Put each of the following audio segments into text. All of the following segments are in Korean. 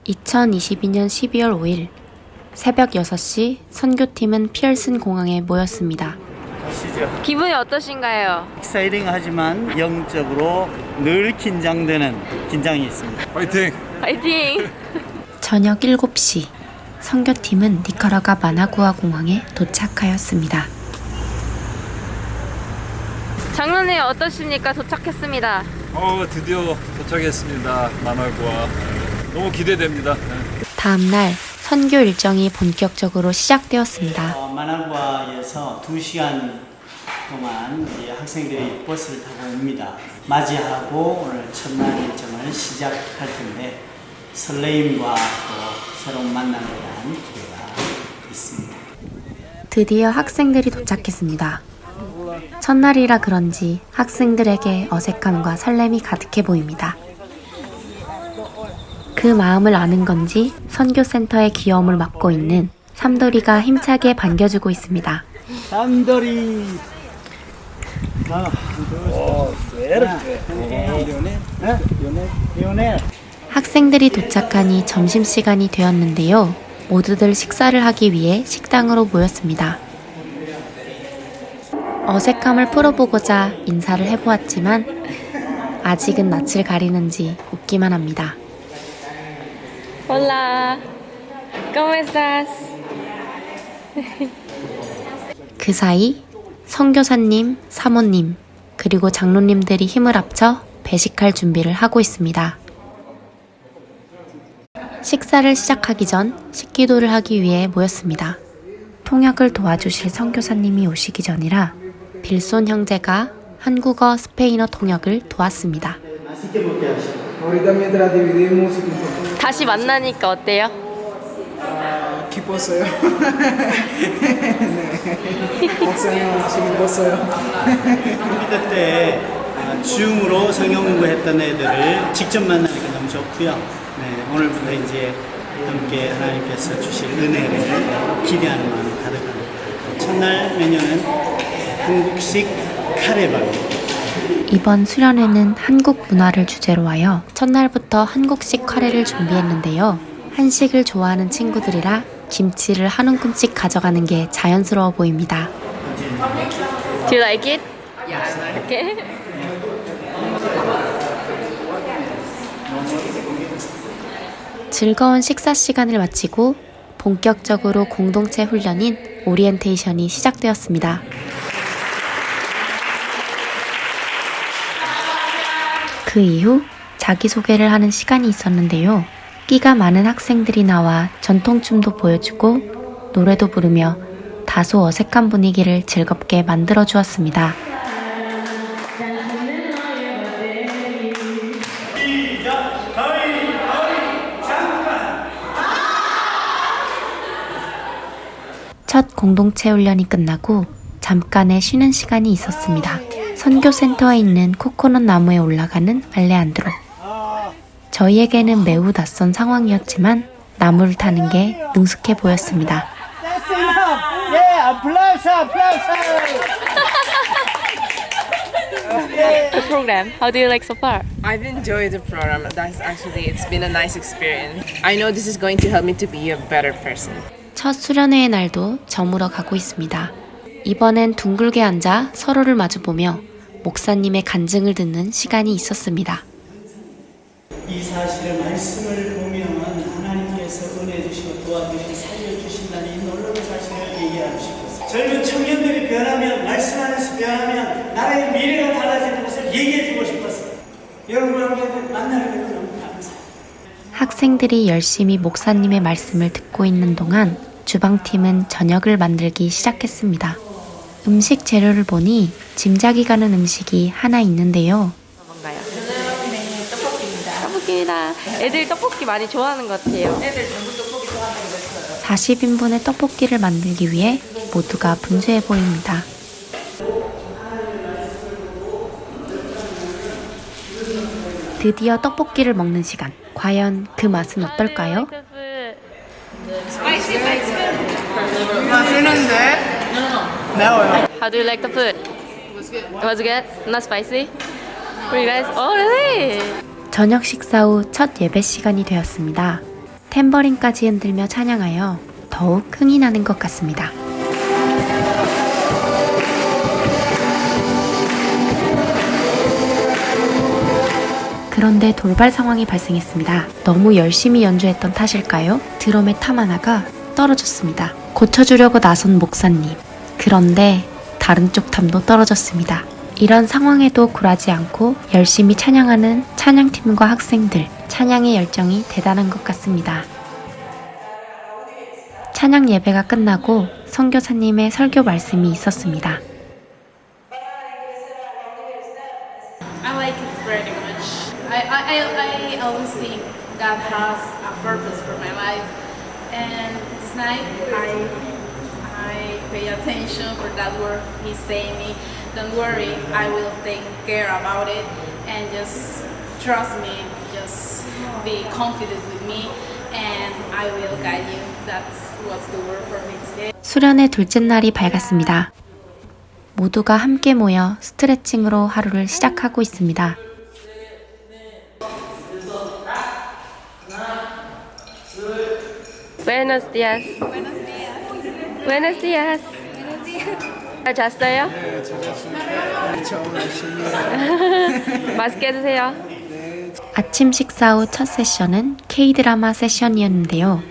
2022년 12월 5일 새벽 6시 선교팀은 피얼슨 공항에 모였습니다. 기분이 어떠신가요? 익사이팅하지만 영적으로 늘 긴장이 있습니다. 파이팅! 파이팅! 저녁 7시 선교팀은 니카라과 마나구아 공항에 도착하였습니다. 장로님 어떠십니까? 도착했습니다. 드디어 도착했습니다. 마나구아. 너무 기대됩니다. 다음날 선교 일정이 본격적으로 시작되었습니다. 마나구아에서 2시간 동안 학생들이 버스를 타고 옵니다. 맞이하고 오늘 첫날 일정을 시작할 텐데 설레임과 또 새로운 만남에 대한 기대가 있습니다. 드디어 학생들이 도착했습니다. 첫날이라 그런지 학생들에게 어색함과 설렘이 가득해 보입니다. 그 마음을 아는 건지 선교센터의 귀여움을 맡고 있는 삼돌이가 힘차게 반겨주고 있습니다. 삼돌이. 학생들이 도착하니 점심시간이 되었는데요. 모두들 식사를 하기 위해 식당으로 모였습니다. 어색함을 풀어보고자 인사를 해보았지만 아직은 낯을 가리는지 웃기만 합니다. Hola, ¿cómo estás? 그 사이 선교사님, 사모님, 그리고 장로님들이 힘을 합쳐 배식할 준비를 하고 있습니다. 식사를 시작하기 전 식기도를 하기 위해 모였습니다. 통역을 도와주실 선교사님이 오시기 전이라 빌손 형제가 한국어, 스페인어 통역을 도왔습니다. 맛있게 먹게 하시고. 다시 만나니까 어때요? 기뻤어요. 목사님 기뻤어요. 컴퓨터 때 줌으로 성경 공부했던 애들을 직접 만나니까 너무 좋고요. 오늘부터 이제 함께 하나님께서 주실 은혜를 기대하는 마음이 가득합니다. 첫날 메뉴는 한국식 카레밥입니다. 이번 수련회는 한국 문화를 주제로 하여 첫날부터 한국식 카레를 준비했는데요. 한식을 좋아하는 친구들이라 김치를 한 움큼씩 가져가는 게 자연스러워 보입니다. Do you like it? Yes. Okay. 즐거운 식사 시간을 마치고 본격적으로 공동체 훈련인 오리엔테이션이 시작되었습니다. 그 이후 자기소개를 하는 시간이 있었는데요. 끼가 많은 학생들이 나와 전통춤도 보여주고 노래도 부르며 다소 어색한 분위기를 즐겁게 만들어 주었습니다. 첫 공동체 훈련이 끝나고 잠깐의 쉬는 시간이 있었습니다. 선교센터에 있는 코코넛 나무에 올라가는 알레안드로. 저희에게는 매우 낯선 상황이었지만 나무를 타는 게 능숙해 보였습니다. The program, how do you like so far? I've enjoyed the program. It's been a nice experience. I know this is going to help me to be a better person. 첫 수련회의 날도 저물어 가고 있습니다. 이번엔 둥글게 앉아 서로를 마주보며 목사님의 간증을 듣는 시간이 있었습니다. 이 사실의 말씀을 보면 하나님께서 은혜 주시고 도와주시고 살려주신다는 이 놀라운 사실을 얘기하고 싶었어요. 젊은 청년들이 변하면 말씀 안에서 변하면 나라의 미래가 달라지는 것을 얘기해주고 싶었어요. 여러분과 만나게 되면 너무 감사해요. 학생들이 열심히 목사님의 말씀을 듣고 있는 동안 주방팀은 저녁을 만들기 시작했습니다. 음식 재료를 보니 짐작이 가는 음식이 하나 있는데요. 뭔가요? 네, 떡볶이입니다. 애들 떡볶이 많이 좋아하는 것 같아요. 애들 전부 떡볶이 좋아하는 거 있어요. 40인분의 떡볶이를 만들기 위해 모두가 분주해 보입니다. 드디어 떡볶이를 먹는 시간. 과연 그 맛은 어떨까요? 맛있는데? 매워요. How do you like the food? It was good. Not spicy? For you guys? Oh, really? 저녁 식사 후 첫 예배 시간이 되었습니다. 탬버린까지 흔들며 찬양하여 더욱 흥이 나는 것 같습니다. 그런데 돌발 상황이 발생했습니다. 너무 열심히 연주했던 탓일까요? 드럼의 탐 하나가 떨어졌습니다. 고쳐주려고 나선 목사님. 그런데 다른 쪽 탐도 떨어졌습니다. 이런 상황에도 굴하지 않고 열심히 찬양하는 찬양팀과 학생들. 찬양의 열정이 대단한 것 같습니다. 찬양 예배가 끝나고 선교사님의 설교 말씀이 있었습니다. I like it very much. I always think God has a purpose for my life, and this night I pay attention for that word He's saying me. Don't worry, I will take care about it, and just trust me. Just be confident with me, and I will guide you. That's what's the word for me today. 수련의 둘째 날이 밝았습니다. 모두가 함께 모여 스트레칭으로 하루를 시작하고 있습니다. Buenos días. Buenos días. 잘 잤어요? 처음 열심히 맛있게 드세요. 아침 식사 후 첫 세션은 K-드라마 세션이었는데요.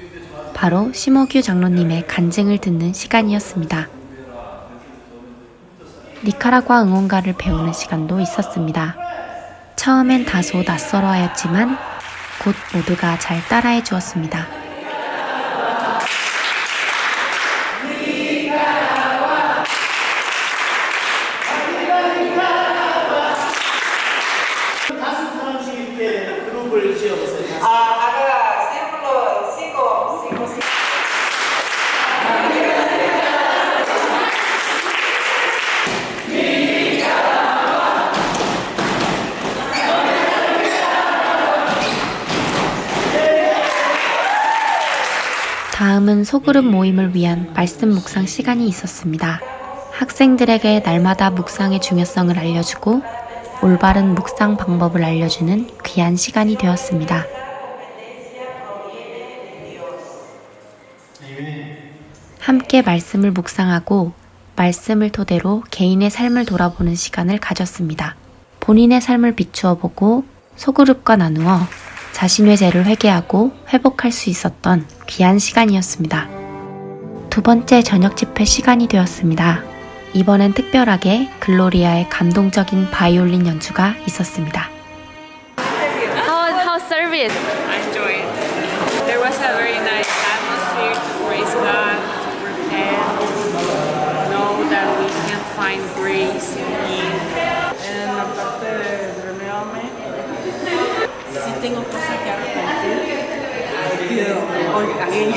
바로 심호규 장로님의 간증을 듣는 시간이었습니다. 니카라과 응원가를 배우는 시간도 있었습니다. 처음엔 다소 낯설어 하였지만 곧 모두가 잘 따라해 주었습니다. 다섯 사람씩 이렇게 그룹을 지어보세요. 다음은 소그룹 모임을 위한 말씀 묵상 시간이 있었습니다. 학생들에게 날마다 묵상의 중요성을 알려주고 올바른 묵상 방법을 알려주는 귀한 시간이 되었습니다. 함께 말씀을 묵상하고 말씀을 토대로 개인의 삶을 돌아보는 시간을 가졌습니다. 본인의 삶을 비추어 보고 소그룹과 나누어 자신의 죄를 회개하고 회복할 수 있었던 귀한 시간이었습니다. 두 번째 저녁 집회 시간이 되었습니다. 이번엔 특별하게 글로리아의 감동적인 바이올린 연주가 있었습니다. How service? I enjoyed it. There was a very nice atmosphere to praise God and know that we can find grace in Him. en la parte de remearme. Sí tengo cosas que arrepentir. Pido hoy again.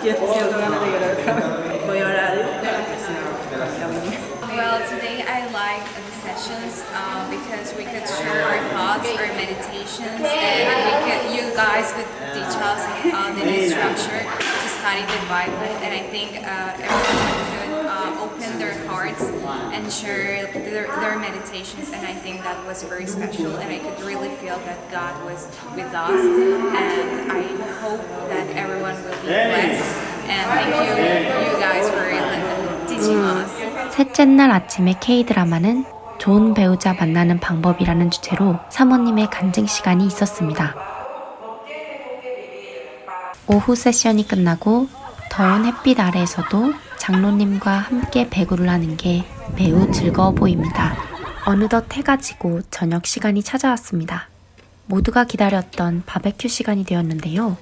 Siento ganas de llorar. Voy a orar para que sea Well, today I liked the sessions because we could share our thoughts, our meditations, and you guys could teach us the new structure to study the Bible. And I think everyone could open their hearts and share their meditations. And I think that was very special. And I could really feel that God was with us. And I hope that everyone will be blessed. And thank you guys for teaching us. 셋째 날 아침의 K-드라마는 좋은 배우자 만나는 방법이라는 주제로 사모님의 간증 시간이 있었습니다. 오후 세션이 끝나고 더운 햇빛 아래에서도 장로님과 함께 배구를 하는 게 매우 즐거워 보입니다. 어느덧 해가 지고 저녁 시간이 찾아왔습니다. 모두가 기다렸던 바베큐 시간이 되었는데요.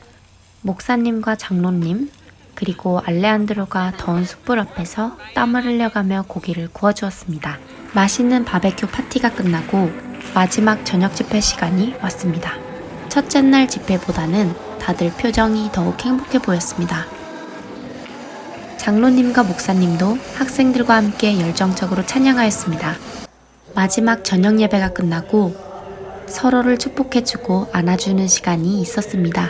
목사님과 장로님 그리고 알레한드로가 더운 숯불 앞에서 땀을 흘려가며 고기를 구워주었습니다. 맛있는 바베큐 파티가 끝나고 마지막 저녁 집회 시간이 왔습니다. 첫째 날 집회보다는 다들 표정이 더욱 행복해 보였습니다. 장로님과 목사님도 학생들과 함께 열정적으로 찬양하였습니다. 마지막 저녁 예배가 끝나고 서로를 축복해주고 안아주는 시간이 있었습니다.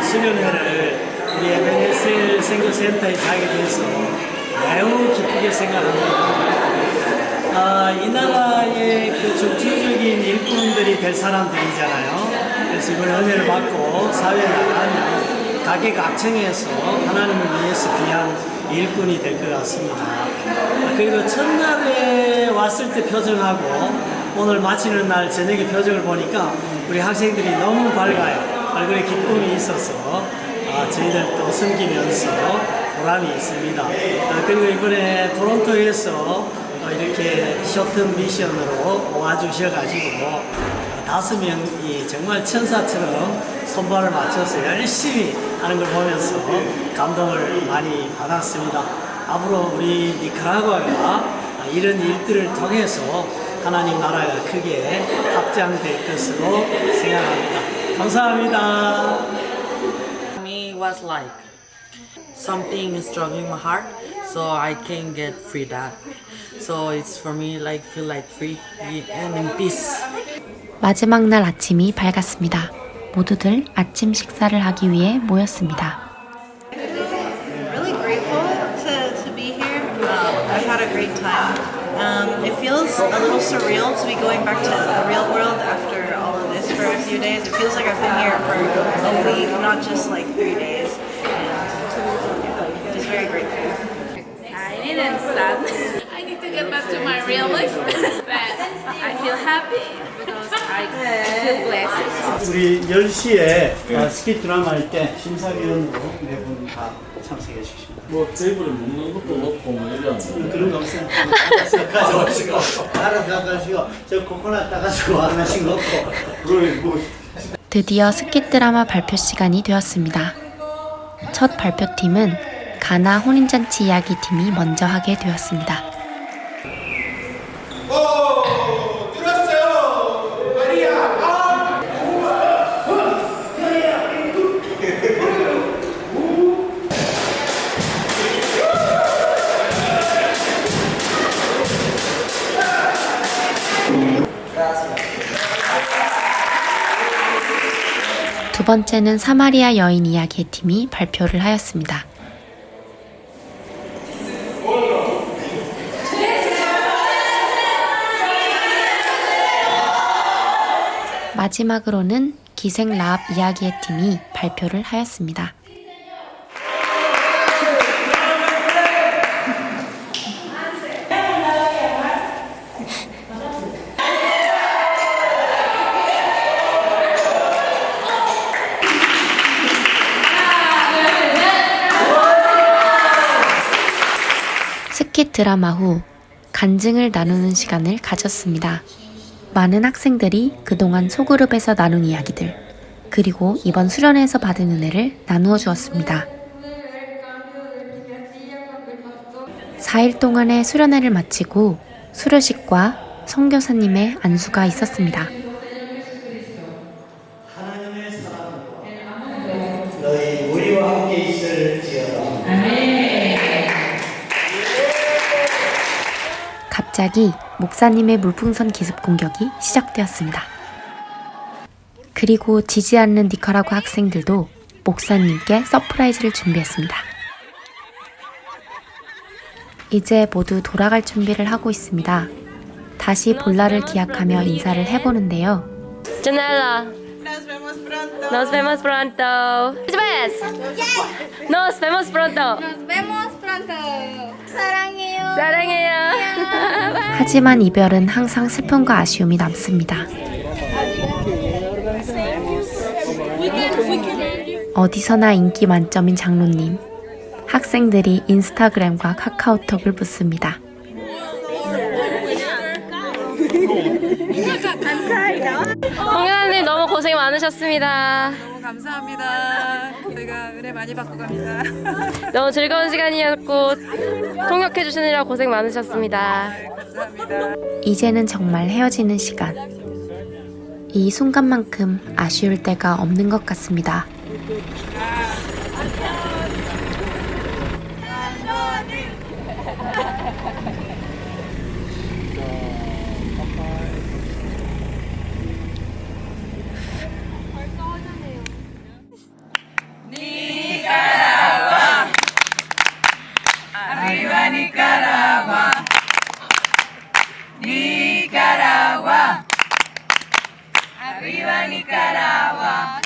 수련회를 우리 에베네셀 선교센터에 가게 돼서 매우 기쁘게 생각합니다. 이 나라의 그 적주적인 일꾼들이 될 사람들이잖아요. 그래서 이번 은혜를 받고 사회에 나가면 각계각층에서 하나님을 위해서 귀한 일꾼이 될 것 같습니다. 그리고 첫날에 왔을 때 표정하고 오늘 마치는 날 저녁에 표정을 보니까 우리 학생들이 너무 밝아요. 얼굴에 기쁨이 있어서 저희들도 섬기면서 보람이 있습니다. 그리고 이번에 토론토에서 이렇게 쇼트 미션으로 와주셔가지고 5명이 정말 천사처럼 손발을 맞춰서 열심히 하는 걸 보면서 감동을 많이 받았습니다. 앞으로 우리 니카라과가 이런 일들을 통해서 하나님 나라가 크게 확장될 것으로 생각합니다. 감사합니다. For me was like something is struggling my heart, so I can get free that. So it's for me like feel like free and in peace. 마지막 날 아침이 밝았습니다. 모두들 아침 식사를 하기 위해 모였습니다. Really grateful to be here. I've had a great time. It feels a little surreal to be going back to the real world after all of this for a few days. It feels like I've been here for a week, not just like 3 days. And just very grateful. Excited and sad. I need to get back to my real life. But I feel happy because I feel blessed. 우리 10시에 스키 드라마 할 때 심사위원으로 매분 다 참석해 주십시오. 뭐 테이블에 먹는 것도 없고 뭐 이런 그런 거 없어요. 가져오시고 가져가시고 저 코코넛 따가지고 하나씩 넣고 드디어 스킷 드라마 발표 시간이 되었습니다. 첫 발표팀은 가나 혼인잔치 이야기 팀이 먼저 하게 되었습니다. 두 번째는 사마리아 여인 이야기의 팀이 발표를 하였습니다. 마지막으로는 기생 라합 이야기의 팀이 발표를 하였습니다. 스킷 드라마 후 간증을 나누는 시간을 가졌습니다. 많은 학생들이 그동안 소그룹에서 나눈 이야기들, 그리고 이번 수련회에서 받은 은혜를 나누어 주었습니다. 4일 동안의 수련회를 마치고 수료식과 선교사님의 안수가 있었습니다. 하나님의 사랑으로 너희 우리와 함께 있을지어다. 갑자기 목사님의 물풍선 기습 공격이 시작되었습니다. 그리고 지지 않는 니카라과 학생들도 목사님께 서프라이즈를 준비했습니다. 이제 모두 돌아갈 준비를 하고 있습니다. 다시 볼날을 기약하며 인사를 해보는데요. Janela. Nos vemos pronto. Nos vemos pronto. Nos vemos pronto. 사랑해요. 사랑해요. 하지만 이별은 항상 슬픔과 아쉬움이 남습니다. 어디서나 인기 만점인 장로님. 학생들이 인스타그램과 카카오톡을 붙습니다. 홍연아님 너무 고생 많으셨습니다. 너무 감사합니다. 저희가 은혜 많이 받고 갑니다. 너무 즐거운 시간이었고 통역해 주시느라 고생 많으셨습니다. 감사합니다. 이제는 정말 헤어지는 시간. 이 순간만큼 아쉬울 때가 없는 것 같습니다. Nicaragua.